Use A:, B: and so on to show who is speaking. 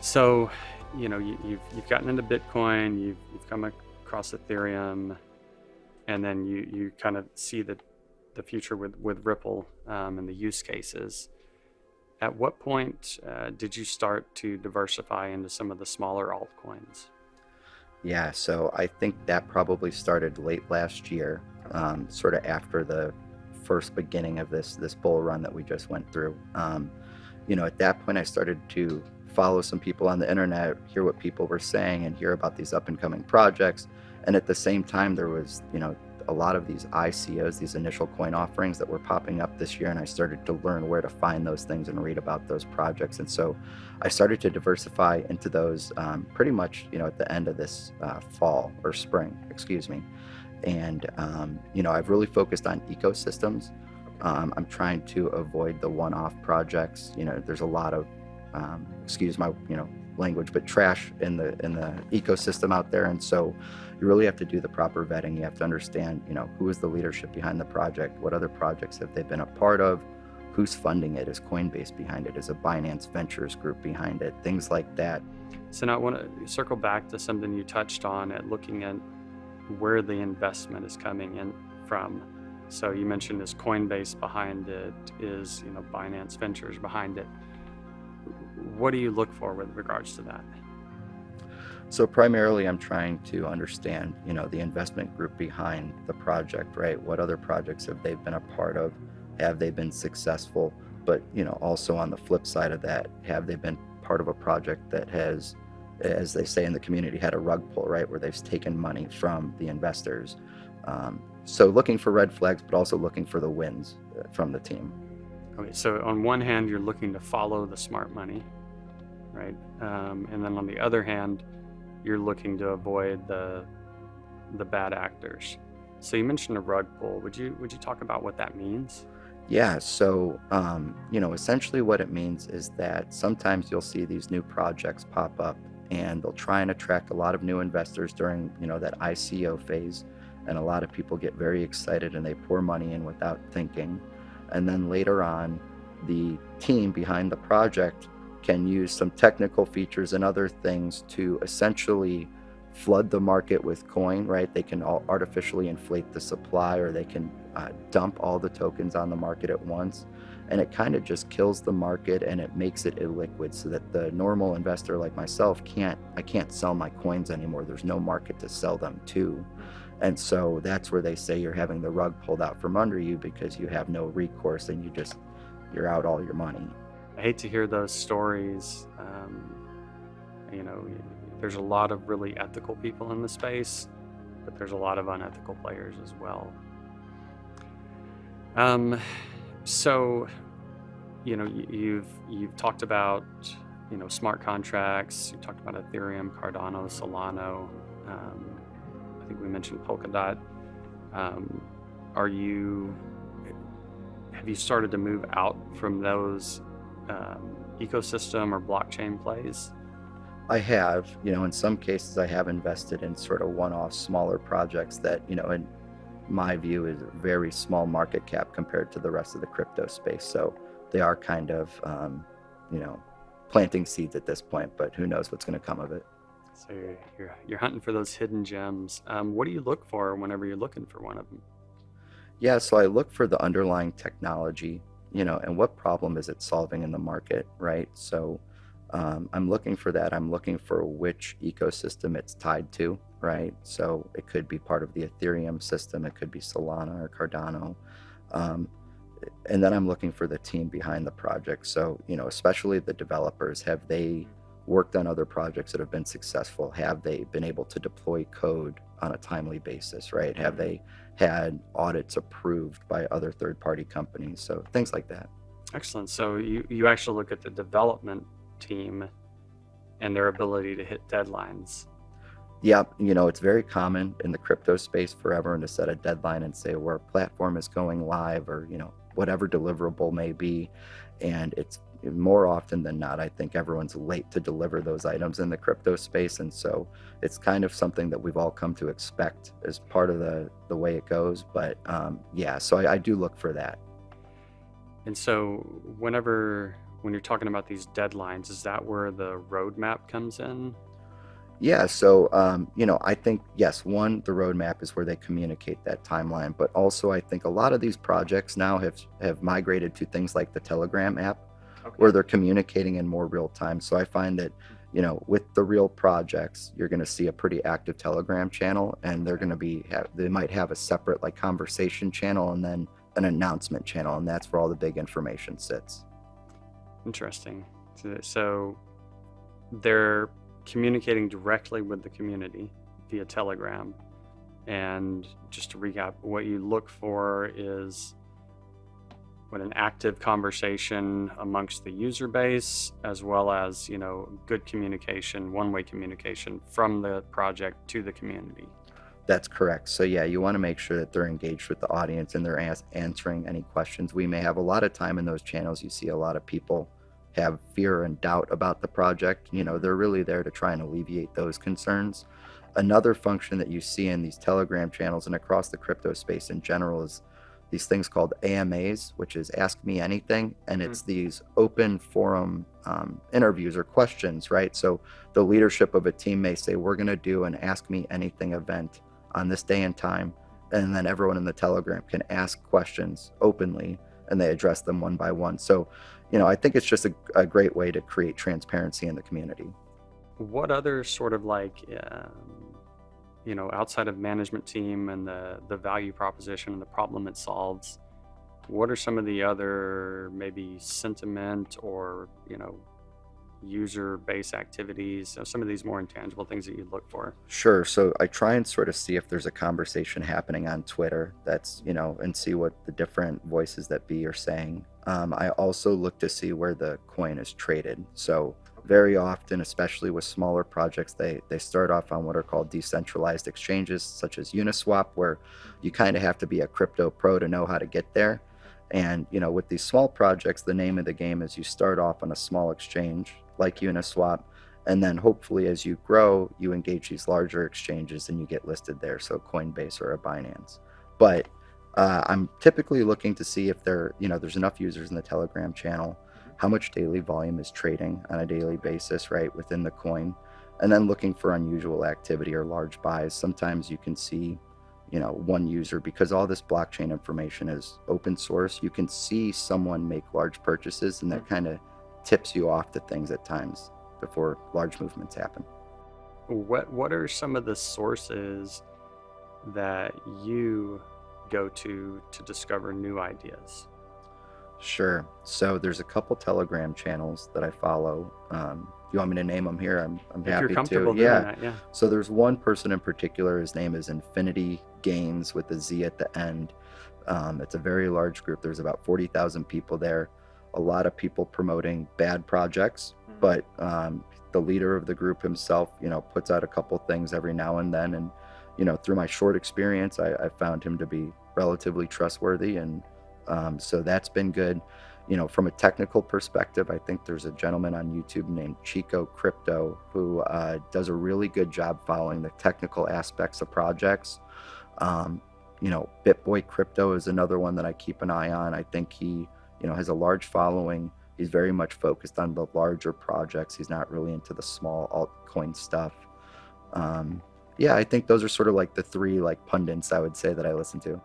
A: So, you've gotten into Bitcoin, you've come across Ethereum, and then you kind of see the future with Ripple and the use cases. At what point did you start to diversify into some of the smaller altcoins?
B: Yeah, so I think that probably started late last year, sort of after the first beginning of this bull run that we just went through. At that point, I started to follow some people on the internet, hear what people were saying, and hear about these up and coming projects. And at the same time, there was, a lot of these ICOs, these initial coin offerings that were popping up this year, and I started to learn where to find those things and read about those projects. And so I started to diversify into those pretty much, at the end of this fall or spring, excuse me. And I've really focused on ecosystems. I'm trying to avoid the one-off projects. There's a lot of excuse my language, but trash in the ecosystem out there. And so you really have to do the proper vetting. You have to understand, who is the leadership behind the project, what other projects have they been a part of, who's funding it, is Coinbase behind it, is a Binance Ventures group behind it, things like that.
A: So now I want to circle back to something you touched on at looking at where the investment is coming in from. So you mentioned is Coinbase behind it, is Binance Ventures behind it. What do you look for with regards to that?
B: So primarily I'm trying to understand, the investment group behind the project, right? What other projects have they been a part of? Have they been successful? But, also on the flip side of that, have they been part of a project that has, as they say in the community, had a rug pull, right? Where they've taken money from the investors. So looking for red flags, but also looking for the wins from the team.
A: Okay, so on one hand, you're looking to follow the smart money, right? And then on the other hand, you're looking to avoid the bad actors. So you mentioned a rug pull. Would you talk about what that means?
B: Yeah, so essentially what it means is that sometimes you'll see these new projects pop up and they'll try and attract a lot of new investors during, that ICO phase. And a lot of people get very excited and they pour money in without thinking. And then later on, the team behind the project can use some technical features and other things to essentially flood the market with coin, right? They can artificially inflate the supply, or they can dump all the tokens on the market at once. And it kind of just kills the market and it makes it illiquid so that the normal investor like myself I can't sell my coins anymore. There's no market to sell them to. And so that's where they say you're having the rug pulled out from under you because you have no recourse and you're out all your money.
A: I hate to hear those stories. There's a lot of really ethical people in the space, but there's a lot of unethical players as well. So, you've talked about, smart contracts. You talked about Ethereum, Cardano, Solano. I think we mentioned Polkadot. Have you started to move out from those ecosystem or blockchain plays?
B: I have, in some cases, I have invested in sort of one-off smaller projects that, in my view, is a very small market cap compared to the rest of the crypto space. So they are kind of, planting seeds at this point, but who knows what's going to come of it.
A: So you're hunting for those hidden gems. What do you look for whenever you're looking for one of them?
B: Yeah, so I look for the underlying technology, and what problem is it solving in the market, right? So I'm looking for that. I'm looking for which ecosystem it's tied to, right? So it could be part of the Ethereum system, it could be Solana or Cardano. And then I'm looking for the team behind the project. So, especially the developers, have they worked on other projects that have been successful? Have they been able to deploy code on a timely basis, right? Have they had audits approved by other third-party companies? So things like that.
A: Excellent. So you actually look at the development team and their ability to hit deadlines.
B: Yeah, it's very common in the crypto space for everyone to set a deadline and say where a platform is going live, or, whatever deliverable may be. And it's more often than not, I think everyone's late to deliver those items in the crypto space. And so it's kind of something that we've all come to expect as part of the way it goes. But so I do look for that.
A: And so whenever when you're talking about these deadlines, is that where the roadmap comes in?
B: Yeah, so I think yes, one, the roadmap is where they communicate that timeline, but also I think a lot of these projects now have migrated to things like the Telegram app, where
A: Okay.
B: they're communicating in more real time. So I find that with the real projects, you're going to see a pretty active Telegram channel, and they're
A: Okay.
B: going to they might have a separate like conversation channel and then an announcement channel, and that's where all the big information sits.
A: Interesting. So they're communicating directly with the community via Telegram. And just to recap, what you look for is an active conversation amongst the user base, as well as, good communication, one-way communication from the project to the community.
B: That's correct. So yeah, you want to make sure that they're engaged with the audience and they're answering any questions we may have. A lot of time in those channels, you see a lot of people have fear and doubt about the project. They're really there to try and alleviate those concerns. Another function that you see in these Telegram channels and across the crypto space in general is these things called AMAs, which is Ask Me Anything. And
A: Mm.
B: it's these open forum interviews or questions, right? So the leadership of a team may say, we're going to do an Ask Me Anything event on this day and time. And then everyone in the Telegram can ask questions openly and they address them one by one. So, I think it's just a great way to create transparency in the community.
A: What other sort of outside of management team and the value proposition and the problem it solves, what are some of the other maybe sentiment or, user base activities, so some of these more intangible things that you look for?
B: Sure. So I try and sort of see if there's a conversation happening on Twitter that's, and see what the different voices that be are saying. I also look to see where the coin is traded. So very often, especially with smaller projects, they start off on what are called decentralized exchanges, such as Uniswap, where you kind of have to be a crypto pro to know how to get there. And, with these small projects, the name of the game is you start off on a small exchange like Uniswap. And then hopefully as you grow, you engage these larger exchanges and you get listed there. So Coinbase or a Binance. But I'm typically looking to see if there's enough users in the Telegram channel, how much daily volume is trading on a daily basis, right, within the coin. And then looking for unusual activity or large buys. Sometimes you can see one user, because all this blockchain information is open source, you can see someone make large purchases, and that kind of tips you off to things at times before large movements happen.
A: What are some of the sources that you go to discover new ideas?
B: Sure. So there's a couple Telegram channels that I follow. You want me to name them here? I'm
A: If you're
B: happy to.
A: comfortable doing
B: Yeah.
A: that, yeah.
B: So there's one person in particular. His name is Infinity Gains with a Z at the end. It's a very large group. There's about 40,000 people there. A lot of people promoting bad projects, but the leader of the group himself, puts out a couple things every now and then. And, through my short experience, I found him to be relatively trustworthy. And so that's been good. From a technical perspective, I think there's a gentleman on YouTube named Chico Crypto who does a really good job following the technical aspects of projects. BitBoy Crypto is another one that I keep an eye on. I think he, has a large following. He's very much focused on the larger projects. He's not really into the small altcoin stuff. Yeah, I think those are sort of like the three like pundits I would say that I listen to.